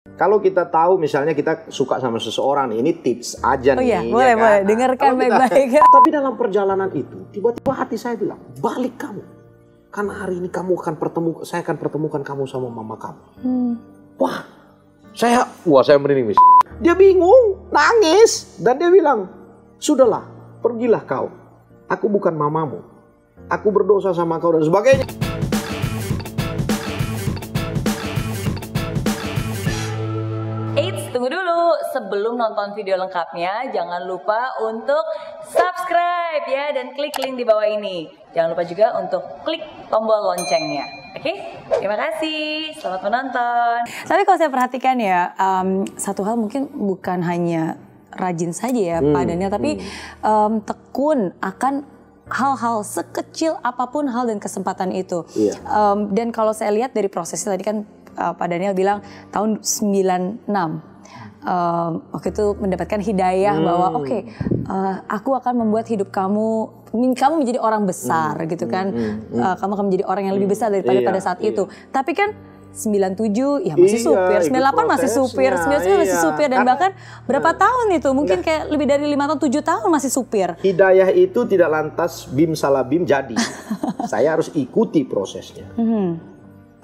Kalau kita tahu misalnya kita suka sama seseorang nih, ini tips aja nih. Oh iya, boleh, kan? boleh. Dengarkan baik-baik. Tapi dalam perjalanan itu, tiba-tiba hati saya bilang, balik kamu. Karena hari ini saya akan pertemukan kamu sama mama kamu. Wah, saya merinding, Miss. Dia bingung, nangis. Dan dia bilang, sudahlah, pergilah kau. Aku bukan mamamu. Aku berdosa sama kau dan sebagainya. Tunggu dulu, sebelum nonton video lengkapnya, jangan lupa untuk subscribe ya dan klik link di bawah ini. Jangan lupa juga untuk klik tombol loncengnya. Oke, terima kasih. Selamat menonton. Tapi kalau saya perhatikan ya, satu hal mungkin bukan hanya rajin saja ya Pak Daniel, tapi tekun akan hal-hal sekecil apapun hal dan kesempatan itu. Iya. Dan kalau saya lihat dari prosesnya tadi kan Pak Daniel bilang tahun 96. Waktu itu mendapatkan hidayah bahwa aku akan membuat hidup kamu menjadi orang besar gitu kan. Kamu akan menjadi orang yang lebih besar daripada pada saat itu. Tapi kan 97 ya masih supir, 98 masih supir, 99 masih supir, dan bahkan berapa tahun itu mungkin kayak lebih dari 5 tahun 7 tahun masih supir. Hidayah itu tidak lantas bim salah bim jadi. Saya harus ikuti prosesnya.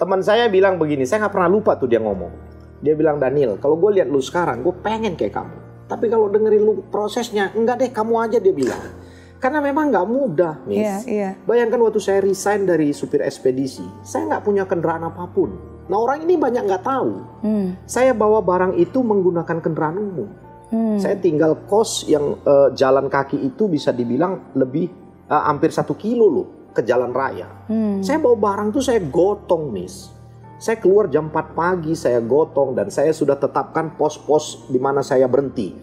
Teman saya bilang begini, saya nggak pernah lupa tuh dia ngomong. Dia bilang, Daniel, kalau gue lihat lu sekarang, gue pengen kayak kamu. Tapi kalau dengerin lu prosesnya, enggak deh, kamu aja, dia bilang. Karena memang nggak mudah, Miss. Bayangkan waktu saya resign dari supir ekspedisi, saya nggak punya kendaraan apapun. Nah orang ini banyak nggak tahu. Saya bawa barang itu menggunakan kendaraan umum. Saya tinggal kos yang jalan kaki itu bisa dibilang lebih hampir 1 kilo loh ke jalan raya. Saya bawa barang tuh saya gotong, Miss. Saya keluar jam 4 pagi, saya gotong, dan saya sudah tetapkan pos-pos di mana saya berhenti.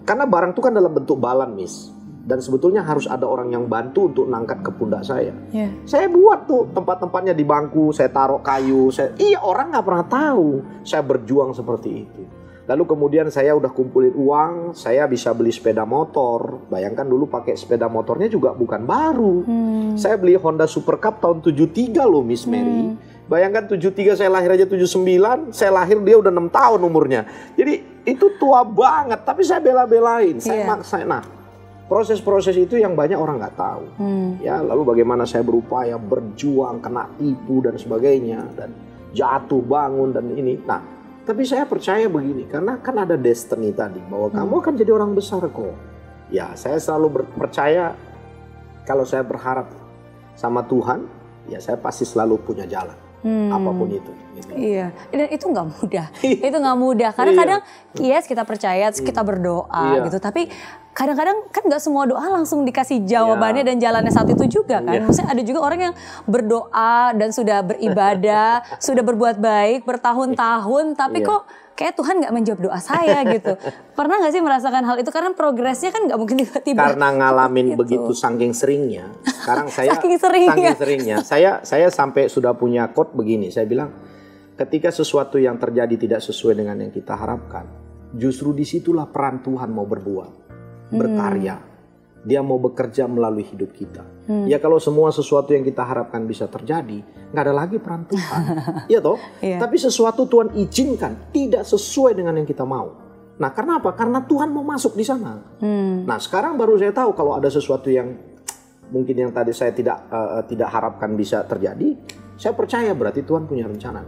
Karena barang itu kan dalam bentuk balan, Miss. Dan sebetulnya harus ada orang yang bantu untuk nangkat ke pundak saya. Saya buat tuh tempat-tempatnya di bangku, saya taruh kayu. Orang nggak pernah tahu saya berjuang seperti itu. Lalu kemudian saya udah kumpulin uang, saya bisa beli sepeda motor. Bayangkan dulu pakai sepeda motornya juga bukan baru. Saya beli Honda Super Cup tahun 73 loh, Miss Mary. Bayangkan 73, saya lahir aja 79, saya lahir dia udah 6 tahun umurnya. Jadi itu tua banget, tapi saya bela-belain, saya maksain. Nah, proses-proses itu yang banyak orang nggak tahu. Ya, lalu bagaimana saya berupaya berjuang, kena tipu dan sebagainya, dan jatuh bangun dan ini. Nah, tapi saya percaya begini, karena kan ada destiny tadi, bahwa kamu akan jadi orang besar kok. Ya, saya selalu percaya kalau saya berharap sama Tuhan, ya saya pasti selalu punya jalan. Apapun itu. Gitu. Iya, dan itu nggak mudah. Itu nggak mudah. Karena kadang, yes kita percaya, kita berdoa gitu. Tapi kadang-kadang kan nggak semua doa langsung dikasih jawabannya dan jalannya saat itu juga kan. Maksudnya ada juga orang yang berdoa dan sudah beribadah, sudah berbuat baik bertahun-tahun, tapi kok kayak Tuhan nggak menjawab doa saya gitu. Pernah nggak sih merasakan hal itu? Karena progresnya kan nggak mungkin tiba-tiba. Karena ngalamin gitu. Begitu saking seringnya. Sekarang saya saking seringnya. Saya sampai sudah punya quote begini. Saya bilang, ketika sesuatu yang terjadi tidak sesuai dengan yang kita harapkan, justru disitulah peran Tuhan mau berbuat, berkarya. Dia mau bekerja melalui hidup kita. Ya kalau semua sesuatu yang kita harapkan bisa terjadi, nggak ada lagi peran Tuhan. Iya toh? Tapi sesuatu Tuhan izinkan tidak sesuai dengan yang kita mau. Nah karena apa? Karena Tuhan mau masuk di sana. Nah sekarang baru saya tahu kalau ada sesuatu yang mungkin yang tadi saya tidak harapkan bisa terjadi, saya percaya berarti Tuhan punya rencana.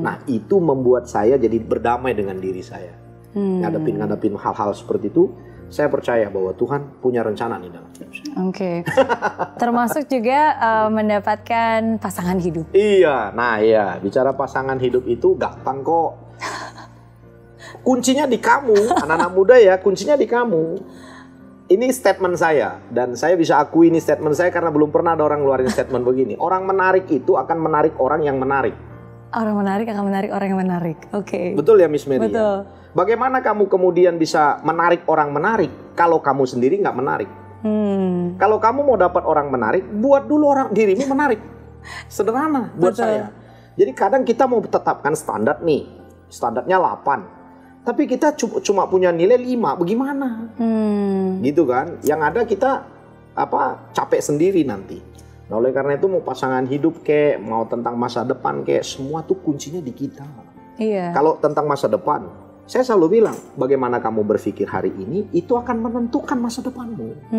Nah itu membuat saya jadi berdamai dengan diri saya. Ngadepin hal-hal seperti itu. Saya percaya bahwa Tuhan punya rencana nih dalam hidup saya. Oke. Termasuk juga mendapatkan pasangan hidup. Iya, nah iya. Bicara pasangan hidup itu gampang kok. Kuncinya di kamu, anak-anak muda ya, kuncinya di kamu. Ini statement saya, dan saya bisa akui ini statement saya karena belum pernah ada orang ngeluarin statement begini. Orang menarik itu akan menarik orang yang menarik. Orang menarik akan menarik orang yang menarik. Oke. Betul ya Miss Mary? Betul. Ya? Bagaimana kamu kemudian bisa menarik orang menarik kalau kamu sendiri nggak menarik? Kalau kamu mau dapat orang menarik, buat dulu dirimu menarik. Sederhana buat saya. Jadi kadang kita mau tetapkan standar nih, standarnya 8. Tapi kita cuma punya nilai 5, bagaimana? Gitu kan? Yang ada kita capek sendiri nanti. Nah oleh karena itu mau pasangan hidup mau tentang masa depan semua tuh kuncinya di kita. Iya. Kalau tentang masa depan, saya selalu bilang, bagaimana kamu berpikir hari ini, itu akan menentukan masa depanmu.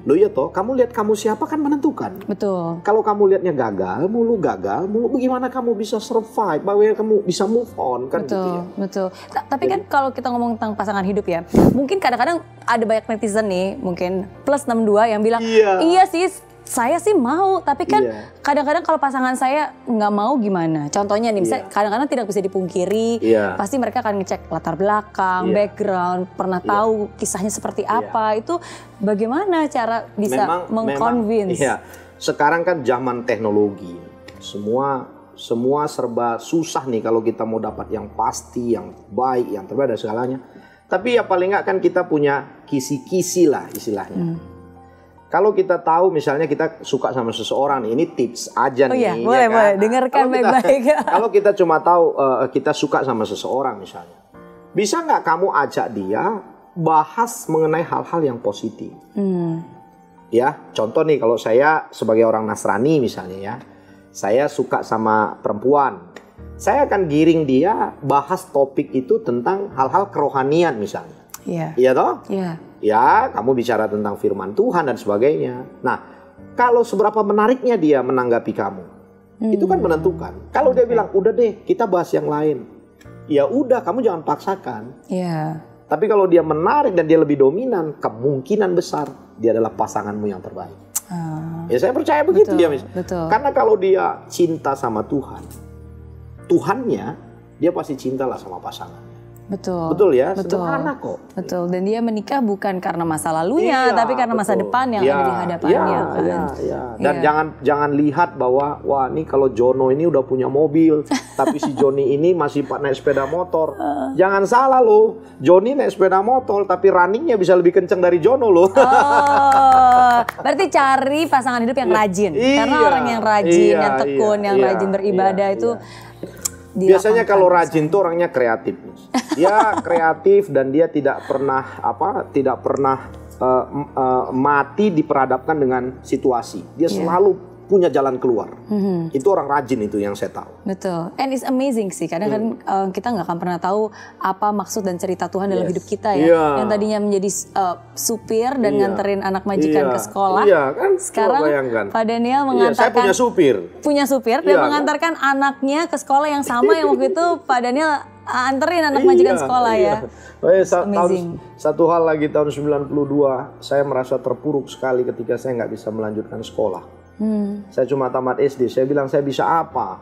Loh ya toh, kamu lihat kamu siapa kan menentukan. Betul. Kalau kamu lihatnya gagal mulu, bagaimana kamu bisa survive, bagaimana kamu bisa move on, kan betul, gitu ya. Betul. Tapi kan kalau kita ngomong tentang pasangan hidup ya, mungkin kadang-kadang ada banyak netizen nih, mungkin plus 62 yang bilang, iya sih, saya sih mau, tapi kan kadang-kadang kalau pasangan saya nggak mau gimana? Contohnya nih, misalnya kadang-kadang tidak bisa dipungkiri, pasti mereka akan ngecek latar belakang, background, pernah tahu kisahnya seperti apa. Itu bagaimana cara bisa mengconvince? Iya, sekarang kan zaman teknologi, semua serba susah nih kalau kita mau dapat yang pasti, yang baik, yang terbaik dan segalanya. Tapi ya paling nggak kan kita punya kisi-kisi lah istilahnya. Kalau kita tahu misalnya kita suka sama seseorang, ini tips aja nih. Iya, boleh, dengarkan baik-baik. Kalau kita cuma tahu kita suka sama seseorang misalnya, bisa nggak kamu ajak dia bahas mengenai hal-hal yang positif? Ya, contoh nih kalau saya sebagai orang Nasrani misalnya ya, saya suka sama perempuan, saya akan giring dia bahas topik itu tentang hal-hal kerohanian misalnya. Iya toh? Iya. Ya, kamu bicara tentang firman Tuhan dan sebagainya. Nah, kalau seberapa menariknya dia menanggapi kamu, itu kan menentukan. Kalau dia bilang, udah deh, kita bahas yang lain. Ya udah, kamu jangan paksakan. Iya. Tapi kalau dia menarik dan dia lebih dominan, kemungkinan besar dia adalah pasanganmu yang terbaik. Ya saya percaya begitu ya, Miss. Karena kalau dia cinta sama Tuhan, Tuhannya, dia pasti cintalah sama pasangan. Betul ya, sederhana kok. Betul, dan dia menikah bukan karena masa lalunya, tapi karena masa depan yang ada di hadapannya. Dan jangan lihat bahwa wah ini kalau Jono ini udah punya mobil, tapi si Joni ini masih naik sepeda motor. Jangan salah loh, Joni naik sepeda motor, tapi runningnya bisa lebih kenceng dari Jono loh. Berarti cari pasangan hidup yang rajin, karena orang yang rajin, yang tekun, yang rajin beribadah itu. Biasanya kalau rajin tuh orangnya kreatif. Dia kreatif dan dia tidak pernah mati diperhadapkan dengan situasi. Dia selalu punya jalan keluar. Itu orang rajin itu yang saya tahu. Betul. And it's amazing sih. Kadang kan kita nggak akan pernah tahu apa maksud dan cerita Tuhan dalam hidup kita ya. Yang tadinya menjadi supir dan nganterin anak majikan ke sekolah. Kan? Sekarang Pak Daniel mengantarkan. Saya punya supir. Punya supir dan mengantarkan anaknya ke sekolah yang sama yang waktu itu Pak Daniel anterin anak majikan sekolah ya. Satu hal lagi tahun 92 saya merasa terpuruk sekali ketika saya nggak bisa melanjutkan sekolah. Saya cuma tamat SD. Saya bilang saya bisa apa?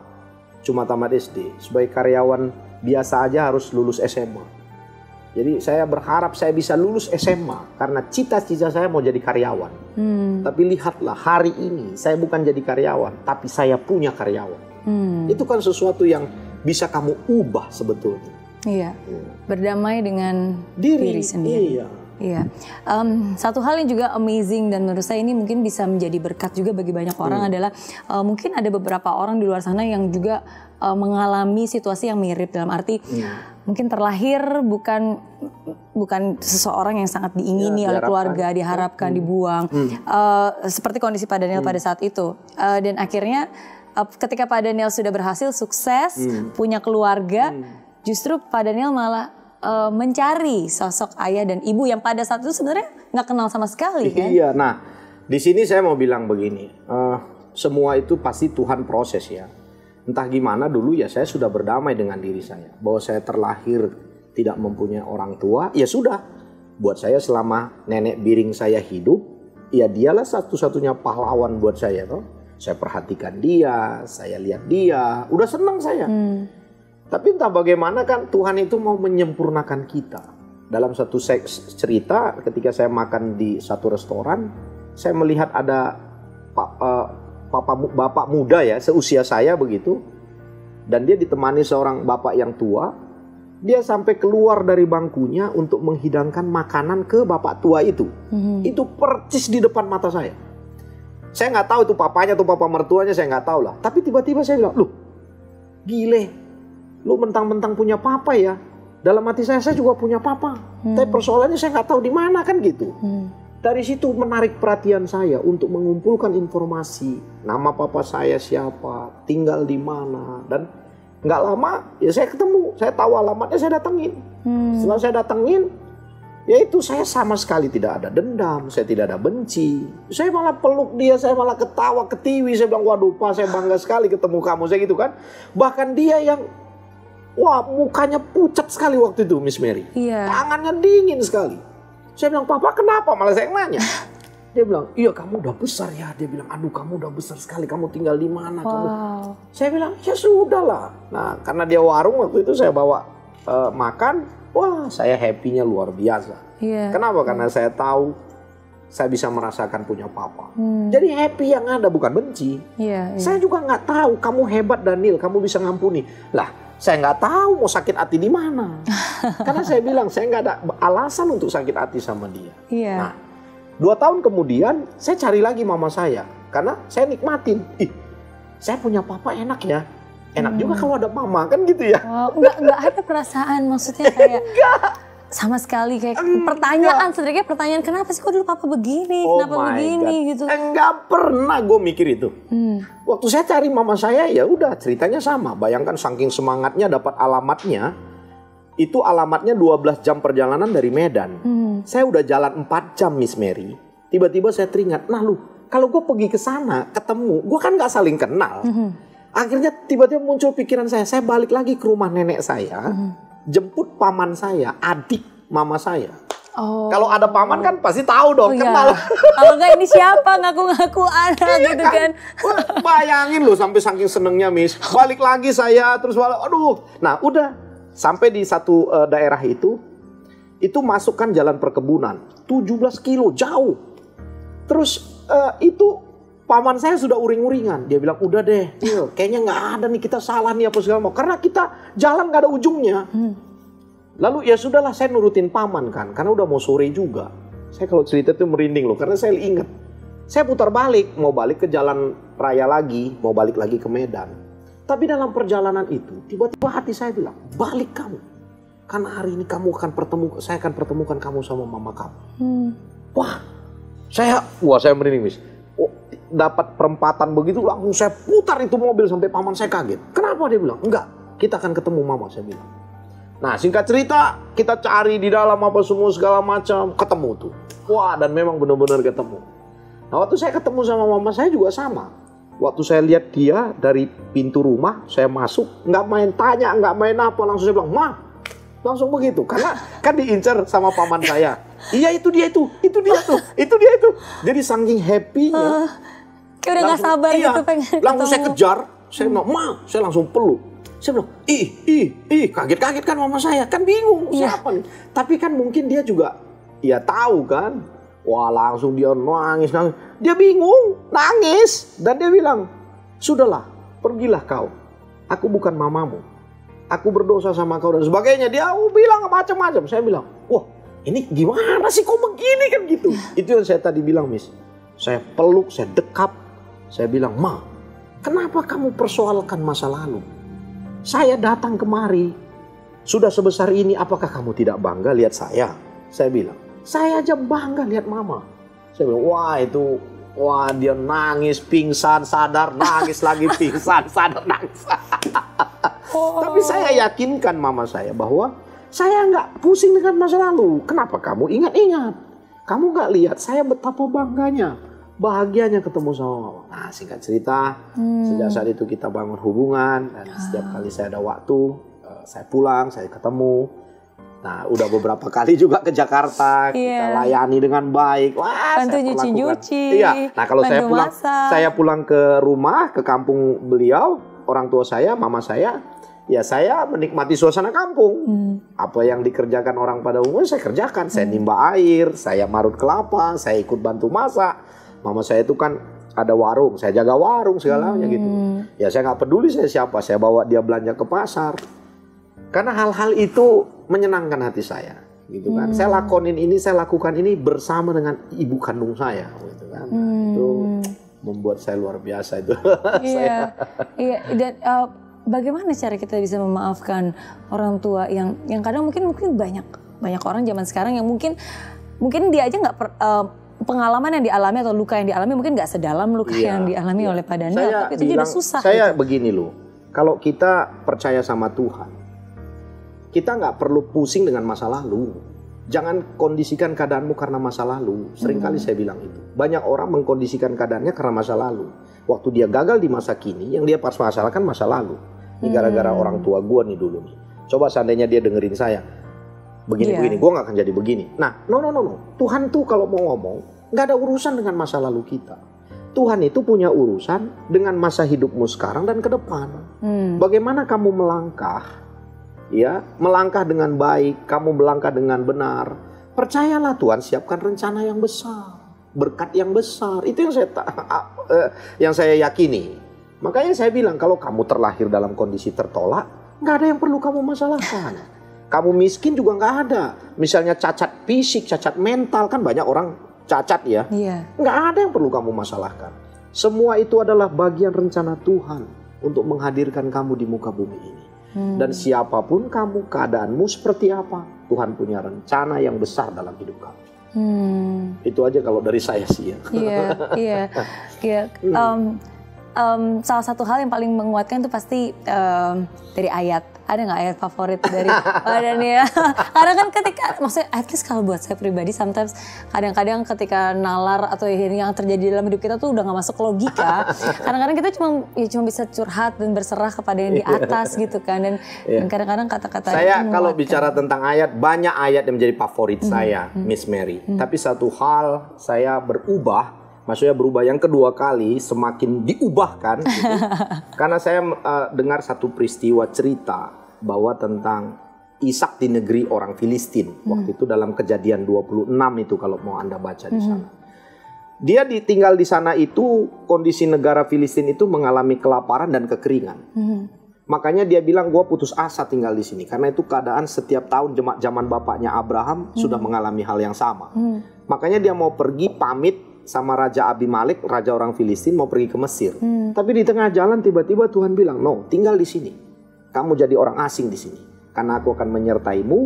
Cuma tamat SD. Sebagai karyawan biasa aja harus lulus SMA. Jadi saya berharap saya bisa lulus SMA karena cita-cita saya mau jadi karyawan. Tapi lihatlah hari ini saya bukan jadi karyawan, tapi saya punya karyawan. Itu kan sesuatu yang bisa kamu ubah sebetulnya. Iya. Berdamai dengan diri sendiri. Iya. Satu hal yang juga amazing dan menurut saya ini mungkin bisa menjadi berkat juga bagi banyak orang adalah mungkin ada beberapa orang di luar sana yang juga mengalami situasi yang mirip, dalam arti mungkin terlahir bukan seseorang yang sangat diingini oleh keluarga, diharapkan, dibuang, seperti kondisi Pak Daniel pada saat itu, dan akhirnya ketika Pak Daniel sudah berhasil sukses punya keluarga, justru Pak Daniel malah mencari sosok ayah dan ibu yang pada saat itu sebenarnya nggak kenal sama sekali kan? Iya, nah di sini saya mau bilang begini, semua itu pasti Tuhan proses ya. Entah gimana dulu ya saya sudah berdamai dengan diri saya bahwa saya terlahir tidak mempunyai orang tua, ya sudah. Buat saya selama nenek biring saya hidup, ya dialah satu-satunya pahlawan buat saya toh. Saya perhatikan dia, saya lihat dia, udah senang saya. Tapi entah bagaimana kan Tuhan itu mau menyempurnakan kita. Dalam satu cerita ketika saya makan di satu restoran, saya melihat ada bapak muda ya, seusia saya begitu. Dan dia ditemani seorang bapak yang tua. Dia sampai keluar dari bangkunya untuk menghidangkan makanan ke bapak tua itu. Itu percis di depan mata saya. Saya nggak tahu itu papanya atau papa mertuanya, saya nggak tahu lah. Tapi tiba-tiba saya bilang, loh gile. Lu mentang-mentang punya papa ya. Dalam hati saya juga punya papa. Tapi persoalannya saya nggak tahu di mana kan gitu. Dari situ menarik perhatian saya untuk mengumpulkan informasi. Nama papa saya siapa, tinggal di mana. Dan Nggak lama, ya saya ketemu. Saya tahu alamatnya, saya datengin. Setelah saya datengin, ya itu saya sama sekali tidak ada dendam, saya tidak ada benci. Saya malah peluk dia, saya malah ketawa, ketiwi. Saya bilang, waduh Pak, saya bangga sekali ketemu kamu. Saya gitu kan. Bahkan dia yang, wah mukanya pucat sekali waktu itu Miss Mary. Iya. Tangannya dingin sekali. Saya bilang, Papa kenapa? Malah saya nanya. Dia bilang, iya kamu udah besar ya. Dia bilang, aduh kamu udah besar sekali, kamu tinggal di mana? Wow. Saya bilang, ya sudah lah. Nah karena dia warung waktu itu saya bawa makan. Wah, saya happy-nya luar biasa. Yeah. Kenapa? Karena saya tahu saya bisa merasakan punya papa. Jadi happy yang ada bukan benci. Yeah. Saya juga nggak tahu kamu hebat Daniel, kamu bisa ngampuni. Lah, saya nggak tahu mau sakit hati di mana. Karena saya bilang saya nggak ada alasan untuk sakit hati sama dia. Yeah. Nah, 2 tahun kemudian saya cari lagi mama saya karena saya nikmatin. Ih, saya punya papa enak ya. Enak juga kalau ada mama kan gitu ya. Wow, nggak ada perasaan maksudnya kayak sama sekali kayak pertanyaan sebenarnya pertanyaan kenapa sih kok dulu papa begini, kenapa begini gitu. Enggak pernah gue mikir itu. Waktu saya cari mama saya ya udah ceritanya sama. Bayangkan saking semangatnya dapat alamatnya. Itu alamatnya 12 jam perjalanan dari Medan. Saya udah jalan 4 jam Miss Mary. Tiba-tiba saya teringat, nah lu kalau gue pergi ke sana ketemu, gue kan nggak saling kenal. Akhirnya tiba-tiba muncul pikiran saya balik lagi ke rumah nenek saya, jemput paman saya, adik mama saya. Oh. Kalau ada paman kan pasti tahu dong, kenal. Kalau enggak ini siapa ngaku-ngaku anak gitu kan. Wah, bayangin loh sampai saking senengnya Miss. Balik lagi saya terus aduh. Nah udah sampai di satu daerah itu masukkan jalan perkebunan. 17 kilo jauh. Terus itu paman saya sudah uring-uringan. Dia bilang, udah deh, kayaknya nggak ada nih, kita salah nih apa segala macam. Karena kita jalan nggak ada ujungnya. Lalu ya sudahlah saya nurutin paman kan. Karena udah mau sore juga. Saya kalau cerita itu merinding loh. Karena saya ingat. Saya putar balik. Mau balik ke jalan raya lagi. Mau balik lagi ke Medan. Tapi dalam perjalanan itu, tiba-tiba hati saya bilang, balik kamu. Karena hari ini saya akan pertemukan kamu sama mama kamu. Wah, saya merinding Miss. Dapat perempatan begitu langsung saya putar itu mobil sampai paman saya kaget. Kenapa? Dia bilang, enggak, kita akan ketemu mama, saya bilang. Nah singkat cerita kita cari di dalam apa semua segala macam, ketemu tuh. Wah, dan memang benar-benar ketemu. Nah waktu saya ketemu sama mama saya juga sama. Waktu saya lihat dia dari pintu rumah, saya masuk, nggak main tanya, nggak main apa, langsung saya bilang, Ma, langsung begitu. Karena kan diincar sama paman saya. Iya itu dia tuh. Jadi saking happy-nya. Kayak udah gak sabar gitu pengen langsung ketemu. saya kejar, saya bilang, Ma, saya langsung peluk. Saya bilang, kaget-kaget kan mama saya, kan bingung siapa nih. Tapi kan mungkin dia juga, ya tahu kan. Wah langsung dia nangis. Dia bingung, nangis. Dan dia bilang, sudahlah, pergilah kau. Aku bukan mamamu. Aku berdosa sama kau dan sebagainya. Dia bilang macam-macam. Saya bilang, wah ini gimana sih kok begini kan gitu. Itu yang saya tadi bilang Miss. Saya peluk, saya dekap. Saya bilang, Ma, kenapa kamu persoalkan masa lalu? Saya datang kemari. Sudah sebesar ini, apakah kamu tidak bangga lihat saya? Saya bilang, saya aja bangga lihat mama. Saya bilang, wah dia nangis, pingsan, sadar, nangis lagi, pingsan, sadar, nangis. Tapi saya yakinkan mama saya bahwa saya nggak pusing dengan masa lalu. Kenapa kamu ingat-ingat? Kamu nggak lihat saya betapa bangganya, bahagianya ketemu sama mama. Nah singkat cerita, sejak saat itu kita bangun hubungan. Dan setiap kali saya ada waktu, saya pulang, saya ketemu. Nah udah beberapa kali juga ke Jakarta, kita layani dengan baik. Wah, bantu nyuci-nyuci. Iya. Nah kalau saya pulang ke rumah, ke kampung beliau, orang tua saya, mama saya, ya saya menikmati suasana kampung. Apa yang dikerjakan orang pada umumnya saya kerjakan. Saya nimba air, saya marut kelapa, saya ikut bantu masak. Mama saya itu kan ada warung, saya jaga warung segalanya gitu. Ya saya nggak peduli saya siapa, saya bawa dia belanja ke pasar. Karena hal-hal itu menyenangkan hati saya, gitu kan. Saya lakukan ini bersama dengan ibu kandung saya, gitu kan. Nah, itu membuat saya luar biasa itu. Iya. Dan bagaimana cara kita bisa memaafkan orang tua yang kadang mungkin banyak orang zaman sekarang yang mungkin dia aja nggak pengalaman yang dialami atau luka yang dialami mungkin nggak sedalam luka yang dialami oleh Pak Daniel, tapi itu jadi susah. Saya begini loh, kalau kita percaya sama Tuhan, kita nggak perlu pusing dengan masa lalu. Jangan kondisikan keadaanmu karena masa lalu. Seringkali saya bilang itu. Banyak orang mengkondisikan keadaannya karena masa lalu. Waktu dia gagal di masa kini, yang dia pas masalahkan masa lalu. Ini gara-gara orang tua gue nih dulu nih. Coba seandainya dia dengerin saya, begini-begini, gue gak akan jadi begini. Nah, no. Tuhan tuh kalau mau ngomong, gak ada urusan dengan masa lalu kita. Tuhan itu punya urusan dengan masa hidupmu sekarang dan ke depan. Bagaimana kamu melangkah? Ya, melangkah dengan baik, kamu melangkah dengan benar. Percayalah Tuhan siapkan rencana yang besar, berkat yang besar. Itu yang saya yakini. Makanya saya bilang kalau kamu terlahir dalam kondisi tertolak, nggak ada yang perlu kamu masalahkan. Kamu miskin juga nggak ada. Misalnya cacat fisik, cacat mental, kan banyak orang cacat ya. Nggak ada yang perlu kamu masalahkan. Semua itu adalah bagian rencana Tuhan untuk menghadirkan kamu di muka bumi ini. Dan siapapun kamu, keadaanmu seperti apa, Tuhan punya rencana yang besar dalam hidup kamu. Itu aja kalau dari saya sih ya. Iya. Salah satu hal yang paling menguatkan itu pasti dari ayat. Ada nggak ayat favorit dari Pak Daniel? Karena kan ketika, maksudnya at least kalau buat saya pribadi, sometimes kadang-kadang ketika nalar atau yang terjadi dalam hidup kita tuh udah nggak masuk logika. Kadang-kadang kita cuma bisa curhat dan berserah kepada yang di atas gitu kan. Dan kadang-kadang kata-kata saya kalau bicara tentang ayat, banyak ayat yang menjadi favorit saya, Miss Mary. Tapi satu hal saya berubah. Maksudnya berubah yang kedua kali, semakin diubahkan gitu. Karena saya dengar satu peristiwa cerita bahwa tentang Ishak di negeri orang Filistin. Waktu itu dalam Kejadian 26 itu kalau mau Anda baca di sana. Dia tinggal di sana itu, kondisi negara Filistin itu mengalami kelaparan dan kekeringan. Makanya dia bilang, gue putus asa tinggal di sini. Karena itu keadaan setiap tahun zaman bapaknya Abraham sudah mengalami hal yang sama. Makanya dia mau pergi pamit sama Raja Abimelek, raja orang Filistin, mau pergi ke Mesir. Tapi di tengah jalan tiba-tiba Tuhan bilang, no, tinggal di sini. Kamu jadi orang asing di sini. Karena aku akan menyertaimu,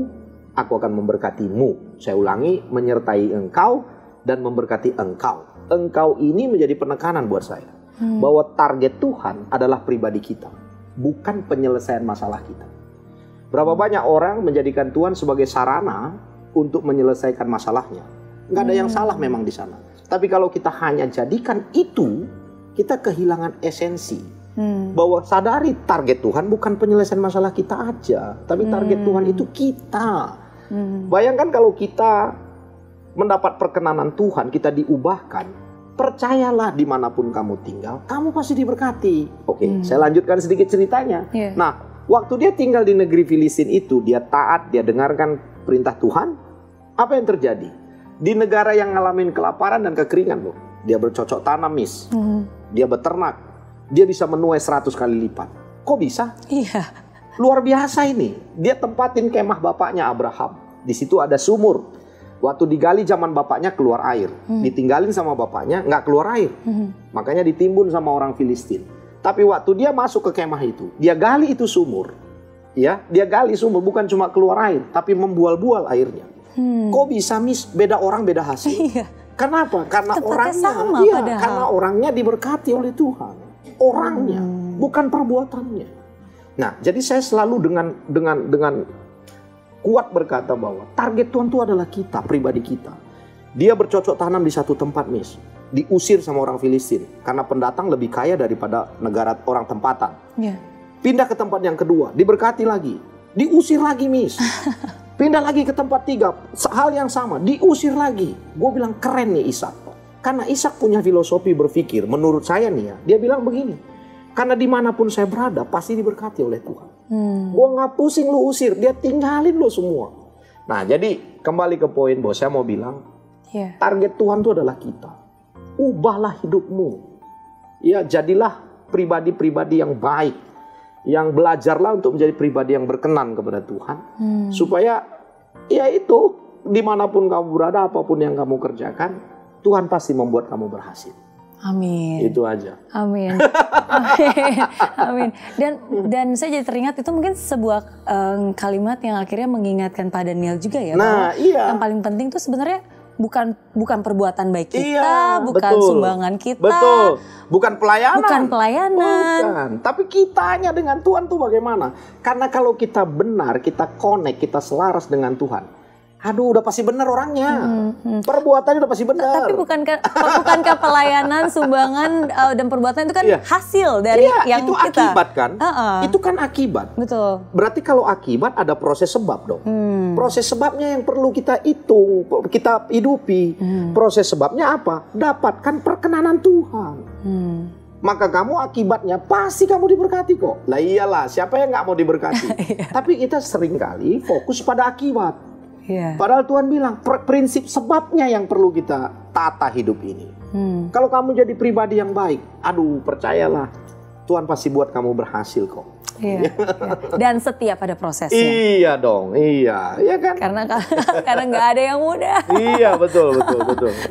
aku akan memberkatimu. Saya ulangi, menyertai engkau dan memberkati engkau. Engkau ini menjadi penekanan buat saya. Bahwa target Tuhan adalah pribadi kita. Bukan penyelesaian masalah kita. Berapa banyak orang menjadikan Tuhan sebagai sarana untuk menyelesaikan masalahnya. Nggak ada yang salah memang di sana. Tapi kalau kita hanya jadikan itu, kita kehilangan esensi. Bahwa sadari target Tuhan bukan penyelesaian masalah kita aja. Tapi target Tuhan itu kita. Bayangkan kalau kita mendapat perkenanan Tuhan, kita diubahkan. Percayalah dimanapun kamu tinggal, kamu pasti diberkati. Oke, saya lanjutkan sedikit ceritanya. Nah, waktu dia tinggal di negeri Filistin itu, dia taat, dia dengarkan perintah Tuhan. Apa yang terjadi? Di negara yang ngalamin kelaparan dan kekeringan loh. Dia bercocok tanam, Miss. Dia beternak. Dia bisa menuai 100 kali lipat. Kok bisa? Iya. Luar biasa ini. Dia tempatin kemah bapaknya Abraham. Di situ ada sumur. Waktu digali zaman bapaknya keluar air. Ditinggalin sama bapaknya nggak keluar air. Makanya ditimbun sama orang Filistin. Tapi waktu dia masuk ke kemah itu, dia gali itu sumur. Ya, dia gali sumur bukan cuma keluar air, tapi membual-bual airnya. Kok bisa, Miss? Beda orang beda hasil. Kenapa? Karena karena orangnya diberkati oleh Tuhan. Orangnya, bukan perbuatannya. Nah, jadi saya selalu dengan kuat berkata bahwa target Tuhan itu adalah kita, pribadi kita. Dia bercocok tanam di satu tempat, Miss. Diusir sama orang Filistin karena pendatang lebih kaya daripada negara orang tempatan. Pindah ke tempat yang kedua, diberkati lagi. Diusir lagi, Miss. Pindah lagi ke tempat tiga, hal yang sama, diusir lagi. Gue bilang keren nih Ishak. Karena Ishak punya filosofi berpikir, menurut saya nih ya, dia bilang begini. Karena dimanapun saya berada, pasti diberkati oleh Tuhan. Gue gak pusing lu usir, dia tinggalin lu semua. Nah, jadi kembali ke poin bahwa saya mau bilang, target Tuhan itu adalah kita. Ubahlah hidupmu. Ya, jadilah pribadi-pribadi yang baik. Yang belajarlah untuk menjadi pribadi yang berkenan kepada Tuhan. Supaya ya itu, dimanapun kamu berada, apapun yang kamu kerjakan, Tuhan pasti membuat kamu berhasil. Amin. Itu aja. Amin. Amin. Dan saya jadi teringat itu mungkin sebuah kalimat yang akhirnya mengingatkan Pak Daniel juga ya. Nah, bahwa yang paling penting tuh sebenarnya bukan perbuatan baik kita, Iya, bukan betul. sumbangan kita. Betul. Bukan pelayanan. Bukan pelayanan. Bukan. Tapi kitanya dengan Tuhan tuh bagaimana? Karena kalau kita benar, kita connect, kita selaras dengan Tuhan. Aduh, udah pasti benar orangnya. Perbuatannya udah pasti benar. Tapi bukankah pelayanan, sumbangan dan perbuatan itu kan Iya. hasil dari yang itu kita. akibat kan? Itu kan akibat. Betul. Berarti kalau akibat ada proses sebab dong. Proses sebabnya yang perlu kita hitung, kita hidupi. Proses sebabnya apa? Dapatkan perkenanan Tuhan. Maka kamu akibatnya pasti kamu diberkati kok. Lah iyalah, siapa yang nggak mau diberkati? Tapi kita seringkali fokus pada akibat. Iya. Padahal Tuhan bilang prinsip sebabnya yang perlu kita tata hidup ini. Kalau kamu jadi pribadi yang baik, aduh percayalah Tuhan pasti buat kamu berhasil kok. Iya. Dan setiap ada prosesnya. Iya dong, iya kan? Karena nggak ada yang mudah. Iya betul.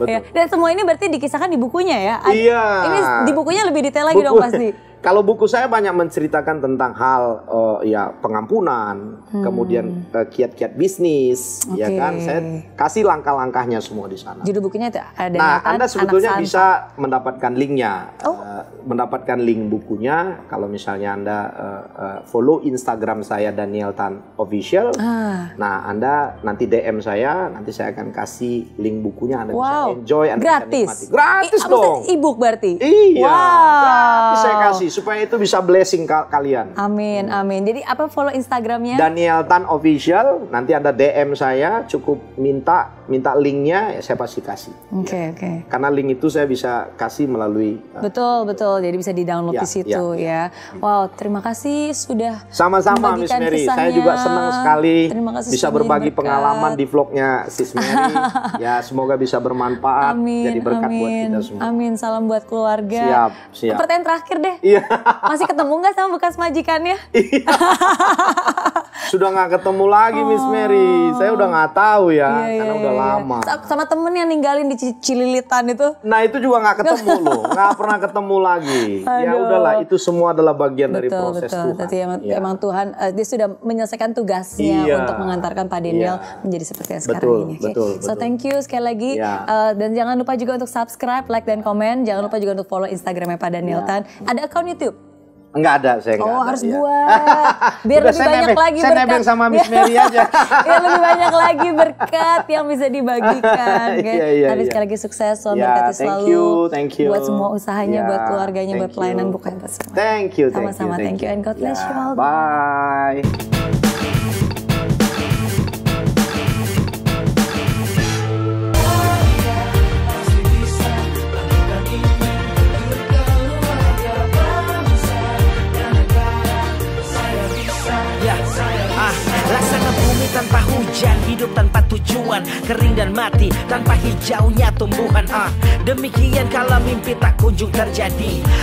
Iya. Dan semua ini berarti dikisahkan di bukunya ya? Iya. Ini di bukunya lebih detail lagi dong pasti. Kalau buku saya banyak menceritakan tentang hal ya pengampunan, kemudian kiat-kiat bisnis, ya kan? Saya kasih langkah-langkahnya semua di sana. Judul bukunya itu ada. Nah, Anda sebetulnya bisa mendapatkan linknya, mendapatkan link bukunya. Kalau misalnya Anda follow Instagram saya Daniel Tan Official, nah Anda nanti DM saya, nanti saya akan kasih link bukunya. Anda bisa enjoy, Anda gratis. bisa nikmati. Gratis dong. E-book berarti. Iya. Gratis saya kasih supaya itu bisa blessing kalian. Amin. Jadi apa follow Instagramnya? Daniel Tan Official. Nanti Anda DM saya, cukup minta linknya, ya saya pasti kasih. Oke. Karena link itu saya bisa kasih melalui. Betul. Jadi bisa di-download di situ ya. Wow, terima kasih sudah. Sama-sama Miss Mary. Saya juga senang sekali bisa berbagi berkat. pengalaman di vlognya Sis Mary. Ya, semoga bisa bermanfaat. Jadi berkat buat kita semua. Amin. Salam buat keluarga. Siap. Pertanyaan terakhir deh. Iya. Masih ketemu nggak sama bekas majikannya? Sudah nggak ketemu lagi Miss Mary. Saya udah nggak tahu ya, karena udah lama. Sama temen yang ninggalin di Cililitan itu? Nah itu juga nggak ketemu loh, nggak pernah ketemu lagi. Ya udahlah, itu semua adalah bagian dari proses Tuhan. Tapi emang Tuhan dia sudah menyelesaikan tugasnya untuk mengantarkan Pak Daniel menjadi seperti yang sekarang ini. Betul. So thank you sekali lagi. Dan jangan lupa juga untuk subscribe, like dan komen. Jangan lupa juga untuk follow Instagramnya Pak Daniel Tan. Ada akun YouTube? Enggak ada, saya enggak ada. Harus buat. Biar lebih banyak lagi berkat. Saya nebeng sama Miss Mary aja. Biar lebih banyak lagi berkat yang bisa dibagikan. Tapi sekali lagi sukses, Tuhan berkati selalu. Thank you. Buat semua usahanya, buat keluarganya, buat pelayanan, bukan buat semua. Thank you. Sama-sama, thank you. And God bless you all. Bye. Laksana bumi tanpa hujan, hidup tanpa tujuan, kering dan mati tanpa hijaunya tumbuhan. Demikian kalau mimpi tak kunjung terjadi.